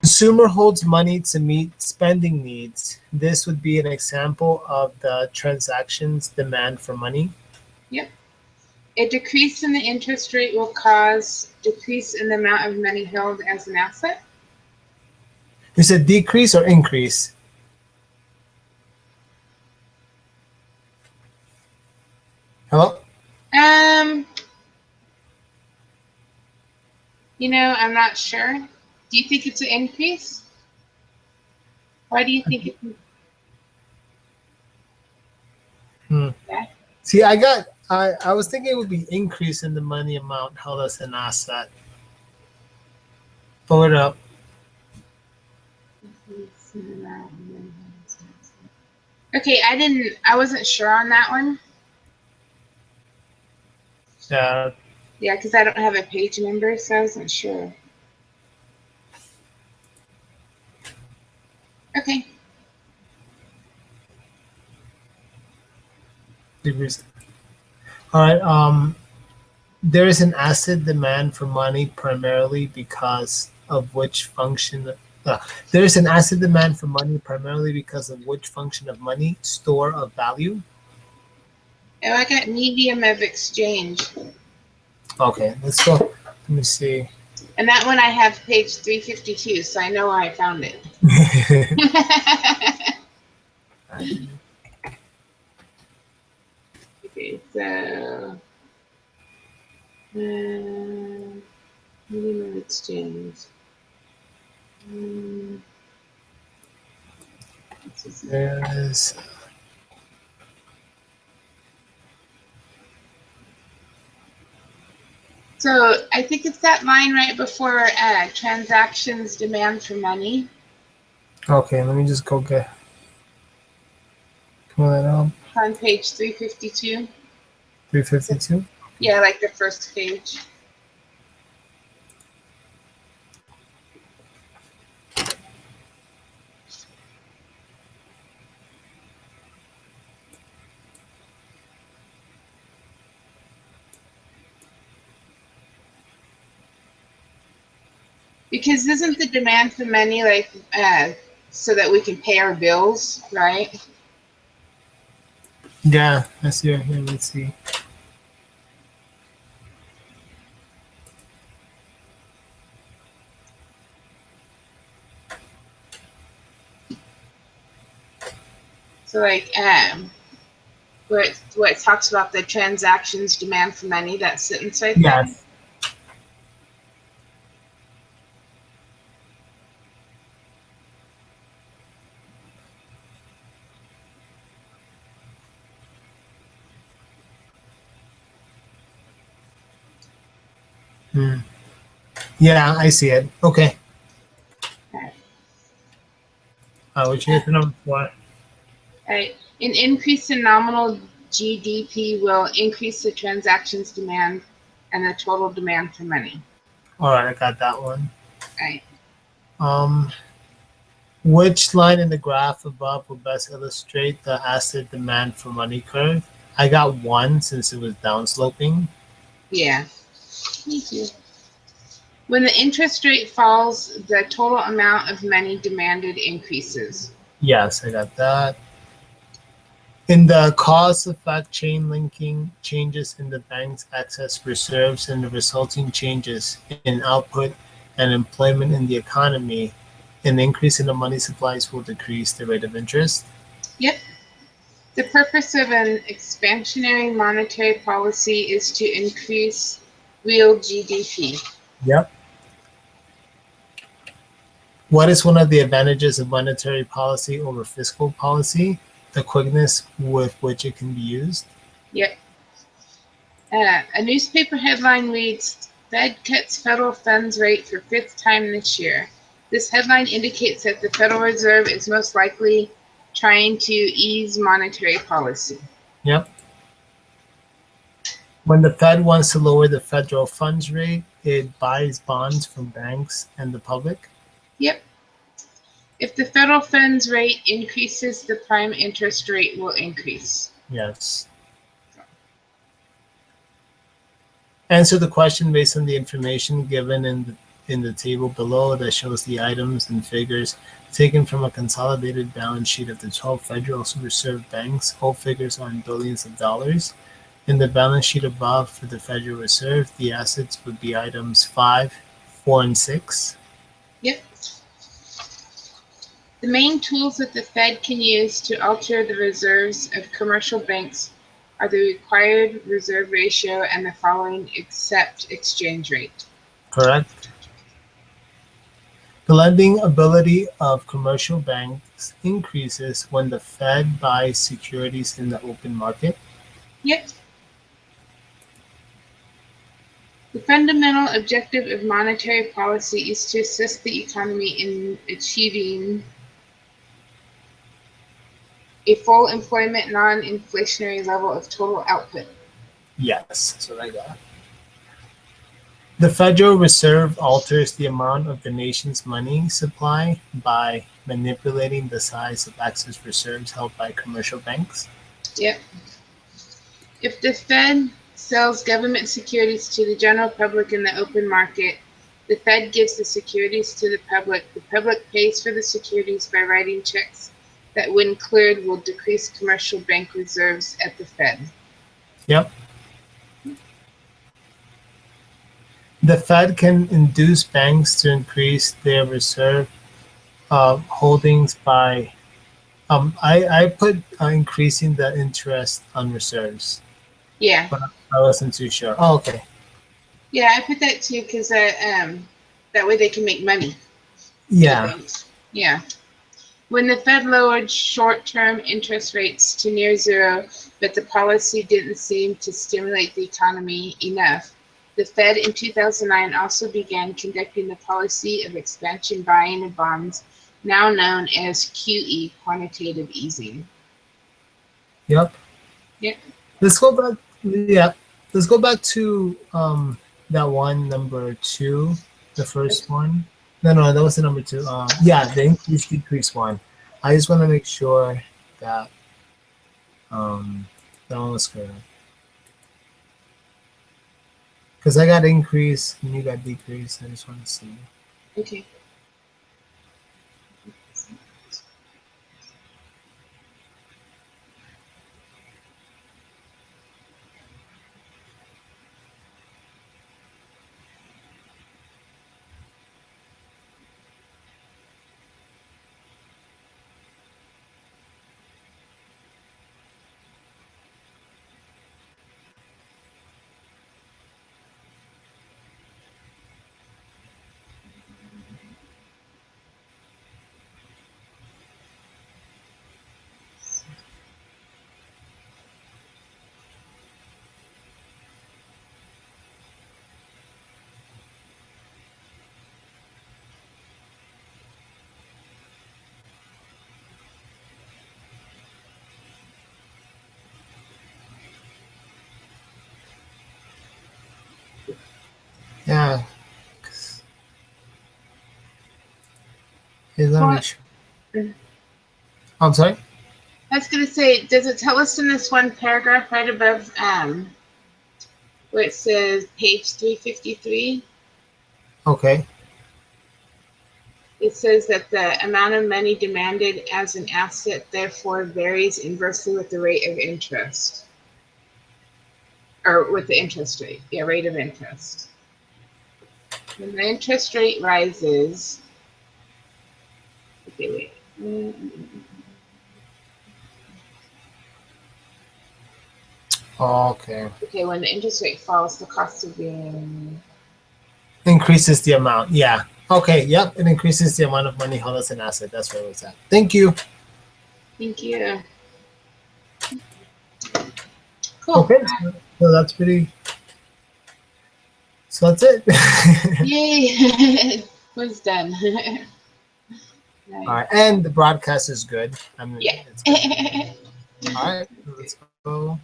Consumer holds money to meet spending needs. This would be an example of the transaction's demand for money. Yep. A decrease in the interest rate will cause decrease in the amount of money held as an asset. You said decrease or increase? Hello? I'm not sure. Do you think it's an increase? Why do you think it's Yeah. See, I was thinking it would be increase in the money amount held as an asset. Pull it up. Okay, I wasn't sure on that one. Yeah. Yeah, because I don't have a page number, so I wasn't sure. Okay. All right. There is an asset demand for money primarily because of which function. There is an asset demand for money primarily because of which function of money? Store of value. Oh, I got medium of exchange. Okay, let's go. Let me see. And that one I have page 352, so I know I found it. Okay, so medium of exchange. There's So I think it's that line right before transactions demand for money. okay. Let me just go get pull that up. On page 352. 352. Yeah, like the first page. Because isn't the demand for money like so that we can pay our bills, right? Yeah, I see it here. Let's see. So like where it talks about the transactions demand for money, that sentence right there. Yes. Yeah, I see it. Okay. What you get the number 4? Right. An increase in nominal GDP will increase the transactions demand and the total demand for money. All right, I got that one. Right. Which line in the graph above will best illustrate the asset demand for money curve? I got 1 since it was downsloping. Yeah. Me too. When the interest rate falls, the total amount of money demanded increases. Yes, I got that. In the cause effect chain linking, changes in the bank's excess reserves and the resulting changes in output and employment in the economy, an increase in the money supplies will decrease the rate of interest. Yep. The purpose of an expansionary monetary policy is to increase real GDP. Yep. What is one of the advantages of monetary policy over fiscal policy? The quickness with which it can be used. Yep. A newspaper headline reads, Fed cuts federal funds rate for 5th time this year. This headline indicates that the Federal Reserve is most likely trying to ease monetary policy. Yep. When the Fed wants to lower the federal funds rate, it buys bonds from banks and the public. Yep. If the federal funds rate increases, the prime interest rate will increase. Yes. Answer the question based on the information given in in the table below that shows the items and figures taken from a consolidated balance sheet of the 12 Federal Reserve banks. All figures are in billions of dollars. In the balance sheet above for the Federal Reserve, the assets would be items 5, 4, and 6. Yep. The main tools that the Fed can use to alter the reserves of commercial banks are the required reserve ratio and the following except exchange rate. Correct. The lending ability of commercial banks increases when the Fed buys securities in the open market. Yep. The fundamental objective of monetary policy is to assist the economy in achieving a full employment, non-inflationary level of total output. Yes, that's what I got. The Federal Reserve alters the amount of the nation's money supply by manipulating the size of excess reserves held by commercial banks. Yep. If the Fed sells government securities to the general public in the open market, the Fed gives the securities to the public. The public pays for the securities by writing checks that, when cleared, will decrease commercial bank reserves at the Fed. Yep. The Fed can induce banks to increase their reserve holdings by, I put increasing the interest on reserves. Yeah. But I wasn't too sure. Oh, okay. Yeah, I put that too because that way they can make money. Yeah. Yeah. When the Fed lowered short-term interest rates to near zero, but the policy didn't seem to stimulate the economy enough, the Fed in 2009 also began conducting the policy of expansion buying of bonds, now known as QE, quantitative easing. Yep. Yep. Let's go back. Yeah. Let's go back to that one, number 2, the first one. No, that was the number 2. Yeah, the increase decrease one. I just want to make sure that that one was correct. Because I got increase and you got decrease. I just want to see. Okay. Yeah. I'm sorry? I was going to say, does it tell us in this one paragraph right above where it says page 353? Okay. It says that the amount of money demanded as an asset therefore varies inversely with the rate of interest. Or with the interest rate. Yeah, rate of interest. When the interest rate rises, okay, wait. Okay. Okay, when the interest rate falls, the cost of being increases the amount. Yeah. Okay. Yep. It increases the amount of money held as an asset. That's where it was at. Thank you. Thank you. Cool. Okay. So that's pretty. So that's it. Yay. Was done. Nice. All right. And the broadcast is good. I mean, yeah. it's good. All right. Let's go.